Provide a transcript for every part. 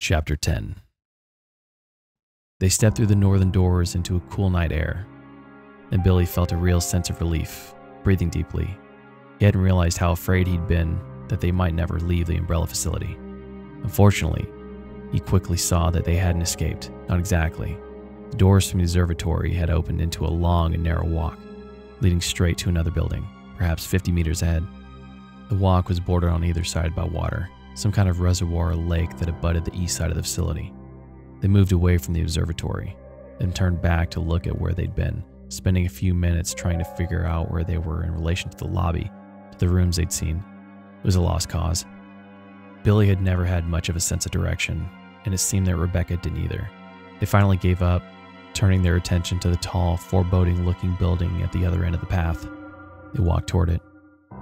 Chapter 10. They stepped through the northern doors into a cool night air, and Billy felt a real sense of relief, breathing deeply. He hadn't realized how afraid he'd been that they might never leave the umbrella facility. Unfortunately, he quickly saw that they hadn't escaped, not exactly. The doors from the observatory had opened into a long and narrow walk, leading straight to another building, perhaps 50 meters ahead. The walk was bordered on either side by water, some kind of reservoir or lake that abutted the east side of the facility. They moved away from the observatory, then turned back to look at where they'd been, spending a few minutes trying to figure out where they were in relation to the lobby, to the rooms they'd seen. It was a lost cause. Billy had never had much of a sense of direction, and it seemed that Rebecca didn't either. They finally gave up, turning their attention to the tall, foreboding-looking building at the other end of the path. They walked toward it,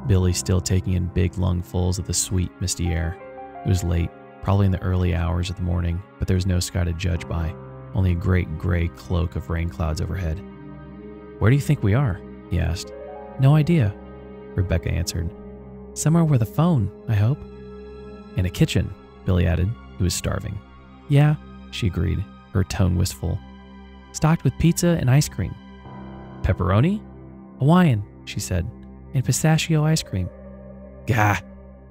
Billy still taking in big lungfuls of the sweet, misty air. It was late, probably in the early hours of the morning, but there was no sky to judge by, only a great gray cloak of rain clouds overhead. "Where do you think we are?" he asked. "No idea," Rebecca answered. "Somewhere with a phone, I hope." "And a kitchen," Billy added. He was starving. "Yeah," she agreed, her tone wistful. "Stocked with pizza and ice cream." "Pepperoni?" "Hawaiian," she said, "and pistachio ice cream." "Gah!"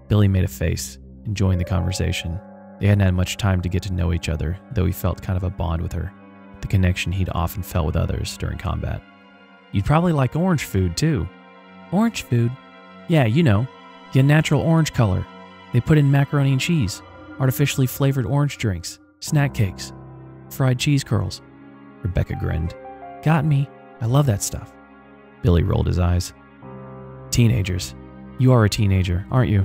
Billy made a face, enjoying the conversation. They hadn't had much time to get to know each other, though he felt kind of a bond with her, the connection he'd often felt with others during combat. "You'd probably like orange food, too." "Orange food?" "Yeah, you know, the unnatural orange color. They put in macaroni and cheese, artificially flavored orange drinks, snack cakes, fried cheese curls." Rebecca grinned. "Got me. I love that stuff." Billy rolled his eyes. "Teenagers. You are a teenager, aren't you?"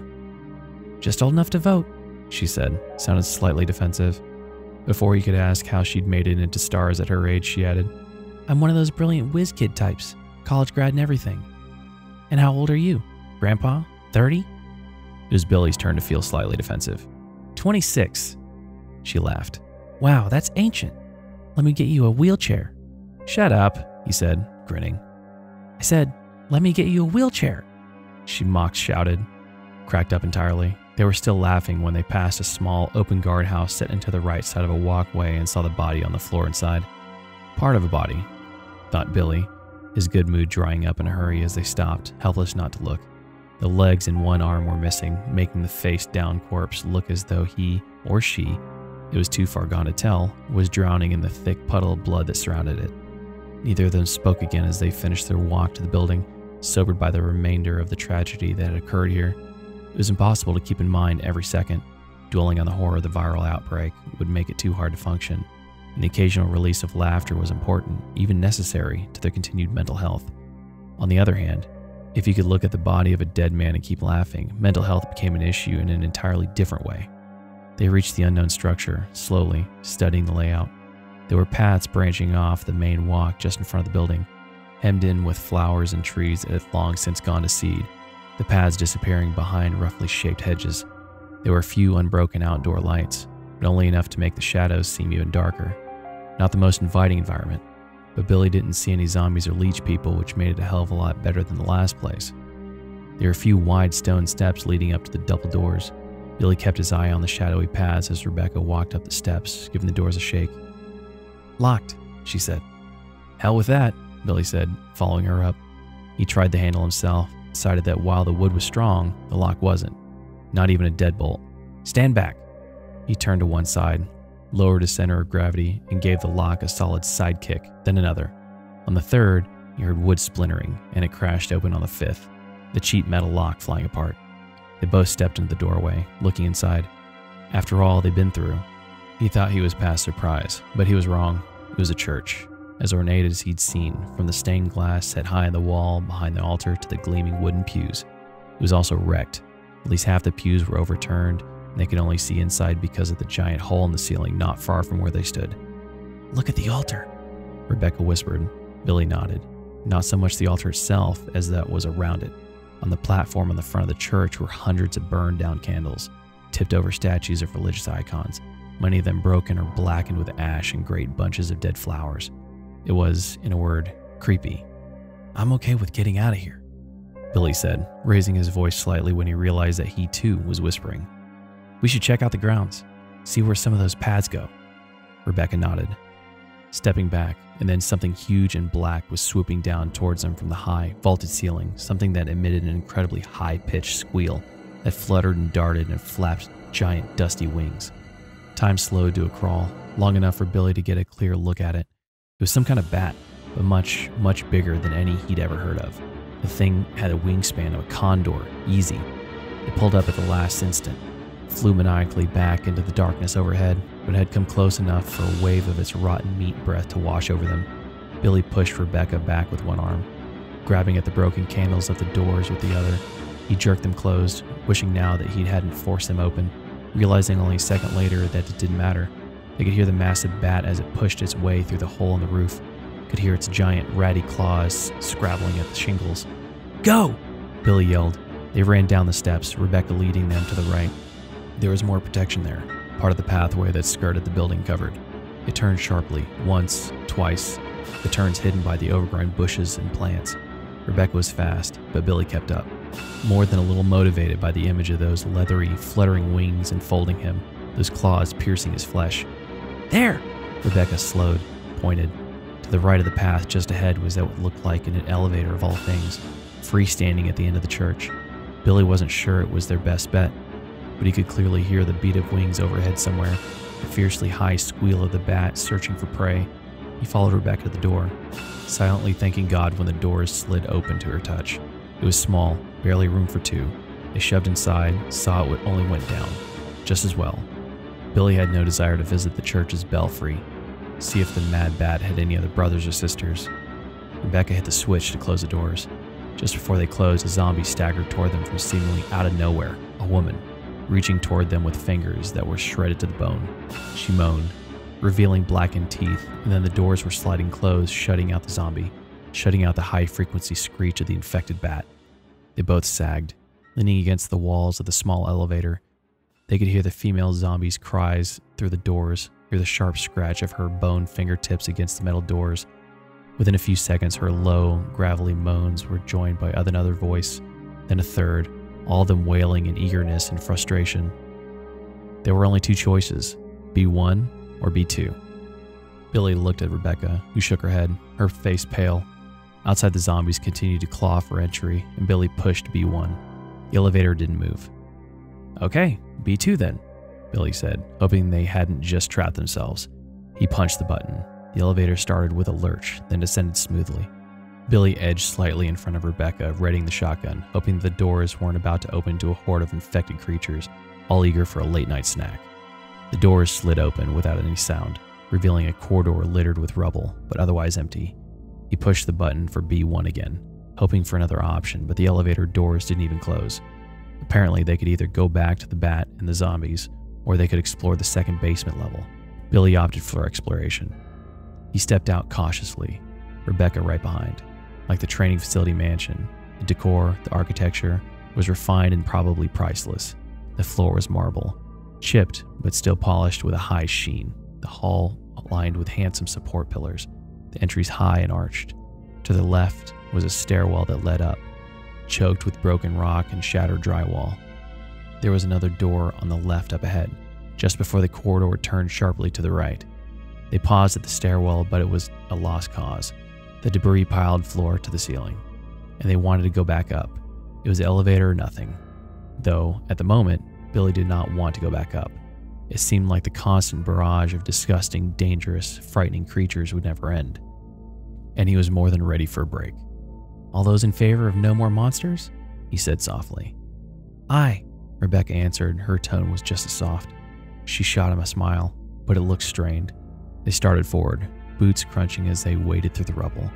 "Just old enough to vote," she said, sounded slightly defensive. Before he could ask how she'd made it into S.T.A.R.S at her age, she added, "I'm one of those brilliant whiz kid types, college grad and everything." "And how old are you? Grandpa? 30? It was Billy's turn to feel slightly defensive. 26. She laughed. "Wow, that's ancient. Let me get you a wheelchair." "Shut up," he said, grinning. "I said, let me get you a wheelchair," she mocked shouted, cracked up entirely. They were still laughing when they passed a small open guardhouse set into the right side of a walkway and saw the body on the floor inside. Part of a body, thought Billy, his good mood drying up in a hurry as they stopped, helpless not to look. The legs and one arm were missing, making the face-down corpse look as though he, or she, it was too far gone to tell, was drowning in the thick puddle of blood that surrounded it. Neither of them spoke again as they finished their walk to the building, sobered by the remainder of the tragedy that had occurred here. It was impossible to keep in mind every second. Dwelling on the horror of the viral outbreak would make it too hard to function, and the occasional release of laughter was important, even necessary, to their continued mental health. On the other hand, if you could look at the body of a dead man and keep laughing, mental health became an issue in an entirely different way. They reached the unknown structure, slowly, studying the layout. There were paths branching off the main walk just in front of the building, hemmed in with flowers and trees that had long since gone to seed, the paths disappearing behind roughly shaped hedges. There were a few unbroken outdoor lights, but only enough to make the shadows seem even darker. Not the most inviting environment, but Billy didn't see any zombies or leech people, which made it a hell of a lot better than the last place. There were a few wide stone steps leading up to the double doors. Billy kept his eye on the shadowy paths as Rebecca walked up the steps, giving the doors a shake. "Locked," she said. "Hell with that," Billy said, following her up. He tried the handle himself, decided that while the wood was strong, the lock wasn't. Not even a deadbolt. "Stand back." He turned to one side, lowered his center of gravity, and gave the lock a solid side kick, then another. On the third, he heard wood splintering, and it crashed open on the fifth, the cheap metal lock flying apart. They both stepped into the doorway, looking inside. After all they'd been through, he thought he was past surprise, but he was wrong. It was a church, as ornate as he'd seen, from the stained glass set high on the wall behind the altar to the gleaming wooden pews. It was also wrecked. At least half the pews were overturned, and they could only see inside because of the giant hole in the ceiling not far from where they stood. "Look at the altar," Rebecca whispered. Billy nodded. Not so much the altar itself as that was around it. On the platform in the front of the church were hundreds of burned down candles, tipped over statues of religious icons, many of them broken or blackened with ash and great bunches of dead flowers. It was, in a word, creepy. "I'm okay with getting out of here," Billy said, raising his voice slightly when he realized that he too was whispering. "We should check out the grounds." See where some of those pads go?" Rebecca nodded, stepping back, and then something huge and black was swooping down towards them from the high, vaulted ceiling, something that emitted an incredibly high-pitched squeal that fluttered and darted and flapped giant dusty wings. Time slowed to a crawl, long enough for Billy to get a clear look at it. It was some kind of bat, but much, much bigger than any he'd ever heard of. The thing had a wingspan of a condor, easy. It pulled up at the last instant, flew maniacally back into the darkness overhead, but had come close enough for a wave of its rotten meat breath to wash over them. Billy pushed Rebecca back with one arm, grabbing at the broken candles of the doors with the other. He jerked them closed, wishing now that he hadn't forced them open, realizing only a second later that it didn't matter. They could hear the massive bat as it pushed its way through the hole in the roof. Could hear its giant ratty claws scrabbling at the shingles. "Go!" Billy yelled. They ran down the steps, Rebecca leading them to the right. There was more protection there, part of the pathway that skirted the building covered. It turned sharply, once, twice, the turns hidden by the overgrown bushes and plants. Rebecca was fast, but Billy kept up, more than a little motivated by the image of those leathery, fluttering wings enfolding him, those claws piercing his flesh. "There!" Rebecca slowed, pointed. To the right of the path just ahead was what looked like an elevator of all things, freestanding at the end of the church. Billy wasn't sure it was their best bet, but he could clearly hear the beat of wings overhead somewhere, the fiercely high squeal of the bat searching for prey. He followed Rebecca to the door, silently thanking God when the doors slid open to her touch. It was small, barely room for two. They shoved inside, saw it only went down. Just as well. Billy had no desire to visit the church's belfry, see if the mad bat had any other brothers or sisters. Rebecca hit the switch to close the doors. Just before they closed, a zombie staggered toward them from seemingly out of nowhere, a woman, reaching toward them with fingers that were shredded to the bone. She moaned, revealing blackened teeth, and then the doors were sliding closed, shutting out the zombie, shutting out the high-frequency screech of the infected bat. They both sagged, leaning against the walls of the small elevator. They could hear the female zombie's cries through the doors, hear the sharp scratch of her bone fingertips against the metal doors. Within a few seconds, her low, gravelly moans were joined by another voice, then a third, all of them wailing in eagerness and frustration. There were only two choices, B1 or B2. Billy looked at Rebecca, who shook her head, her face pale. Outside, the zombies continued to claw for entry, and Billy pushed B1. The elevator didn't move. "Okay, B2 then," Billy said, hoping they hadn't just trapped themselves. He punched the button. The elevator started with a lurch, then descended smoothly. Billy edged slightly in front of Rebecca, readying the shotgun, hoping the doors weren't about to open to a horde of infected creatures, all eager for a late-night snack. The doors slid open without any sound, revealing a corridor littered with rubble, but otherwise empty. He pushed the button for B1 again, hoping for another option, but the elevator doors didn't even close. Apparently, they could either go back to the bat and the zombies, or they could explore the second basement level. Billy opted for exploration. He stepped out cautiously, Rebecca right behind. Like the training facility mansion, the decor, the architecture was refined and probably priceless. The floor was marble, chipped but still polished with a high sheen. The hall lined with handsome support pillars, the entries high and arched. To the left was a stairwell that led up, choked with broken rock and shattered drywall. There was another door on the left up ahead, just before the corridor turned sharply to the right. They paused at the stairwell, but it was a lost cause. The debris piled floor to the ceiling, and they wanted to go back up. It was elevator or nothing. Though, at the moment, Billy did not want to go back up. It seemed like the constant barrage of disgusting, dangerous, frightening creatures would never end. And he was more than ready for a break. "All those in favor of no more monsters?" he said softly. "Aye," Rebecca answered. Her tone was just as soft. She shot him a smile, but it looked strained. They started forward, boots crunching as they waded through the rubble.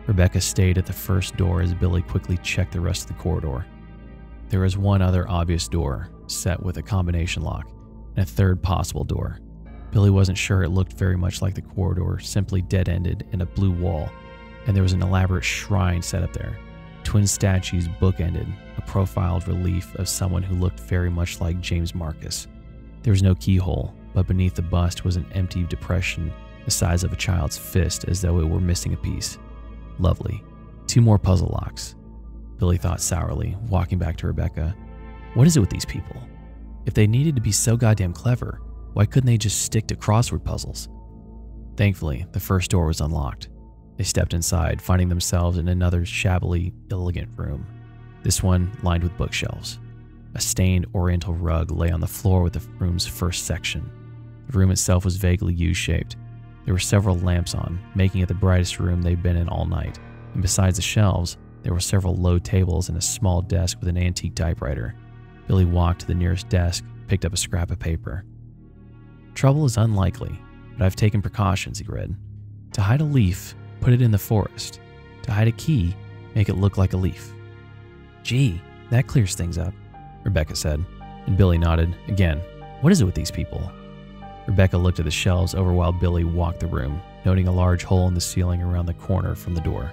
Rebecca stayed at the first door as Billy quickly checked the rest of the corridor. There was one other obvious door, set with a combination lock, and a third possible door. Billy wasn't sure. It looked very much like the corridor, simply dead-ended in a blue wall, and there was an elaborate shrine set up there. Twin statues bookended, a profiled relief of someone who looked very much like James Marcus. There was no keyhole, but beneath the bust was an empty depression the size of a child's fist, as though it were missing a piece. Lovely. 2 more puzzle locks, Billy thought sourly, walking back to Rebecca. What is it with these people? If they needed to be so goddamn clever, Why couldn't they just stick to crossword puzzles? Thankfully, the first door was unlocked. They stepped inside, finding themselves in another shabbily elegant room, this one lined with bookshelves. A stained oriental rug lay on the floor with the room's first section. The room itself was vaguely U-shaped. There were several lamps on, making it the brightest room they'd been in all night. And besides the shelves, there were several low tables and a small desk with an antique typewriter. Billy walked to the nearest desk, picked up a scrap of paper. Trouble is unlikely, but I've taken precautions, he read. To hide a leaf, put it in the forest. To hide a key, make it look like a leaf. Gee, that clears things up, Rebecca said, and Billy nodded. Again, what is it with these people? Rebecca looked at the shelves over while Billy walked the room, noting a large hole in the ceiling around the corner from the door.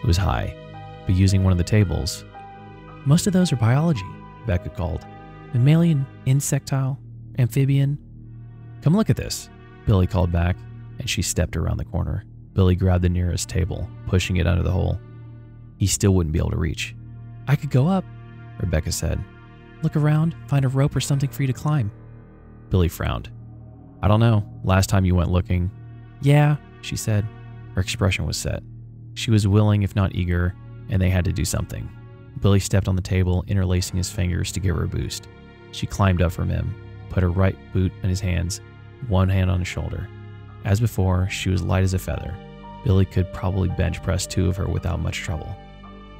It was high, but using one of the tables. Most of those are biology, Rebecca called. Mammalian, insectile, amphibian. Come look at this, Billy called back, and she stepped around the corner. Billy grabbed the nearest table, pushing it under the hole. He still wouldn't be able to reach. I could go up, Rebecca said. Look around, find a rope or something for you to climb. Billy frowned. I don't know. Last time you went looking. Yeah, she said. Her expression was set. She was willing, if not eager, and they had to do something. Billy stepped on the table, interlacing his fingers to give her a boost. She climbed up from him, put her right boot in his hands, one hand on his shoulder. As before, she was light as a feather. Billy could probably bench press two of her without much trouble.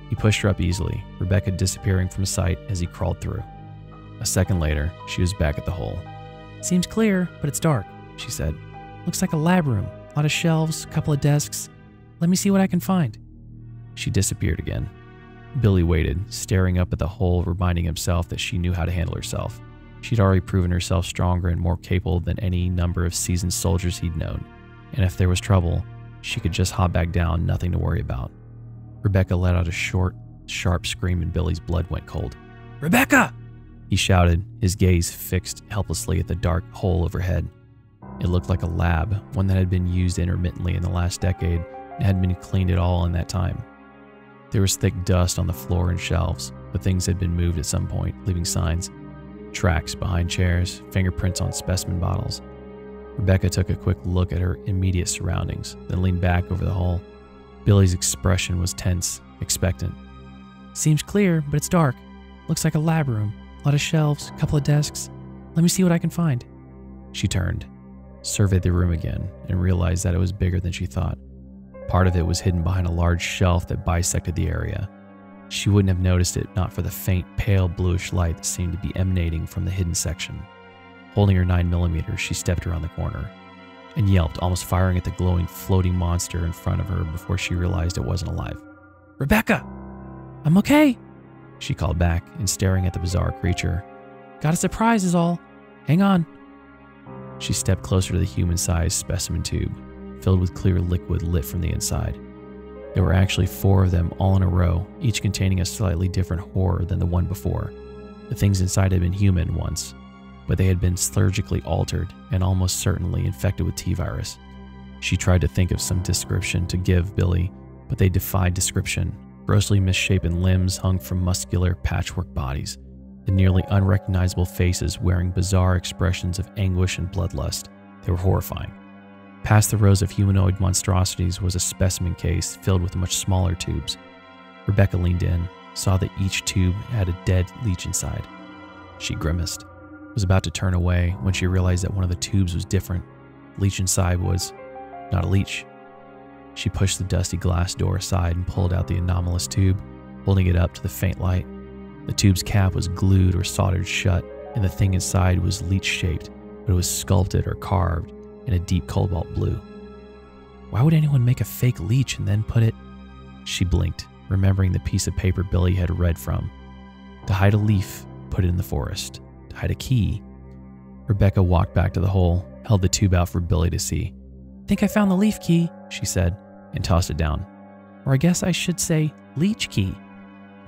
He pushed her up easily, Rebecca disappearing from sight as he crawled through. A second later, she was back at the hole. Seems clear, but it's dark, she said. Looks like a lab room. A lot of shelves, a couple of desks. Let me see what I can find. She disappeared again. Billy waited, staring up at the hole, reminding himself that she knew how to handle herself. She'd already proven herself stronger and more capable than any number of seasoned soldiers he'd known. And if there was trouble, she could just hop back down, nothing to worry about. Rebecca let out a short, sharp scream and Billy's blood went cold. Rebecca! He shouted, his gaze fixed helplessly at the dark hole overhead. It looked like a lab, one that had been used intermittently in the last decade and had been cleaned at all in that time. There was thick dust on the floor and shelves, but things had been moved at some point, leaving signs. Tracks behind chairs, fingerprints on specimen bottles. Rebecca took a quick look at her immediate surroundings, then leaned back over the hole. Billy's expression was tense, expectant. Seems clear, but it's dark. Looks like a lab room. A lot of shelves, a couple of desks. Let me see what I can find. She turned, surveyed the room again, and realized that it was bigger than she thought. Part of it was hidden behind a large shelf that bisected the area. She wouldn't have noticed it not for the faint, pale bluish light that seemed to be emanating from the hidden section. Holding her 9mm, she stepped around the corner and yelped, almost firing at the glowing, floating monster in front of her before she realized it wasn't alive. Rebecca! I'm okay, she called back and staring at the bizarre creature. Got a surprise is all. Hang on. She stepped closer to the human-sized specimen tube, filled with clear liquid lit from the inside. There were actually 4 of them all in a row, each containing a slightly different horror than the one before. The things inside had been human once, but they had been surgically altered and almost certainly infected with T-virus. She tried to think of some description to give Billy, but they defied description. Grossly misshapen limbs hung from muscular patchwork bodies, and nearly unrecognizable faces wearing bizarre expressions of anguish and bloodlust. They were horrifying. Past the rows of humanoid monstrosities was a specimen case filled with much smaller tubes. Rebecca leaned in, saw that each tube had a dead leech inside. She grimaced, was about to turn away when she realized that one of the tubes was different. The leech inside was not a leech. She pushed the dusty glass door aside and pulled out the anomalous tube, holding it up to the faint light. The tube's cap was glued or soldered shut, and the thing inside was leech-shaped, but it was sculpted or carved in a deep cobalt blue. Why would anyone make a fake leech and then put it... She blinked, remembering the piece of paper Billy had read from. To hide a leaf, put it in the forest. To hide a key... Rebecca walked back to the hole, held the tube out for Billy to see. Think I found the leaf key, she said, and tossed it down. Or I guess I should say leech key.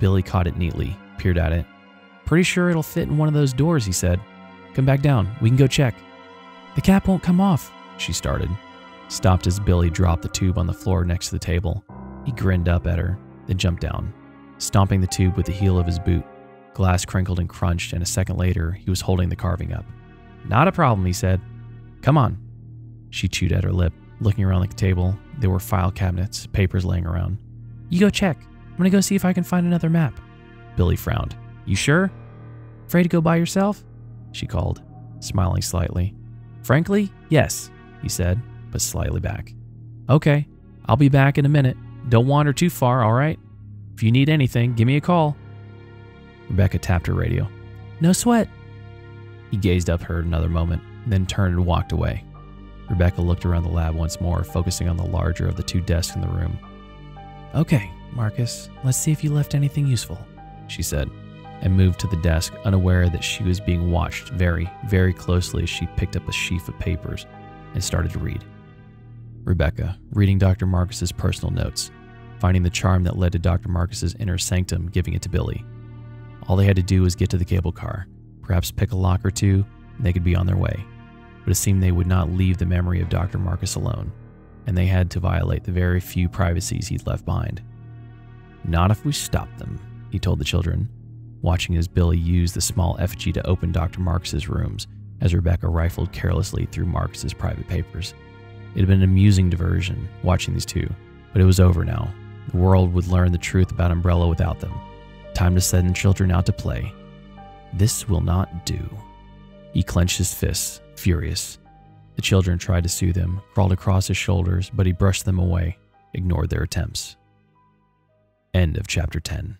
Billy caught it neatly, peered at it. Pretty sure it'll fit in one of those doors, he said. Come back down, we can go check. The cap won't come off, she started. Stopped as Billy dropped the tube on the floor next to the table. He grinned up at her, then jumped down, stomping the tube with the heel of his boot. Glass crinkled and crunched, and a second later, he was holding the carving up. Not a problem, he said. Come on. She chewed at her lip, looking around the table. There were file cabinets, papers laying around. You go check. I'm gonna go see if I can find another map. Billy frowned. You sure? Afraid to go by yourself? She called, smiling slightly. Frankly, yes, he said, but slightly back. Okay, I'll be back in a minute. Don't wander too far, all right? If you need anything, give me a call. Rebecca tapped her radio. No sweat. He gazed up her another moment, then turned and walked away. Rebecca looked around the lab once more, focusing on the larger of the two desks in the room. Okay, Marcus, let's see if you left anything useful, she said, and moved to the desk, unaware that she was being watched very, very closely as she picked up a sheaf of papers and started to read. Rebecca, reading Dr. Marcus's personal notes, finding the charm that led to Dr. Marcus's inner sanctum, giving it to Billy. All they had to do was get to the cable car, perhaps pick a lock or two, and they could be on their way. But it seemed they would not leave the memory of Dr. Marcus alone, and they had to violate the very few privacies he'd left behind. Not if we stop them, he told the children, watching as Billy used the small effigy to open Dr. Marcus's rooms as Rebecca rifled carelessly through Marcus's private papers. It had been an amusing diversion, watching these two, but it was over now. The world would learn the truth about Umbrella without them. Time to send the children out to play. This will not do. He clenched his fists, furious. The children tried to soothe him, crawled across his shoulders, but he brushed them away, ignored their attempts. End of chapter 10.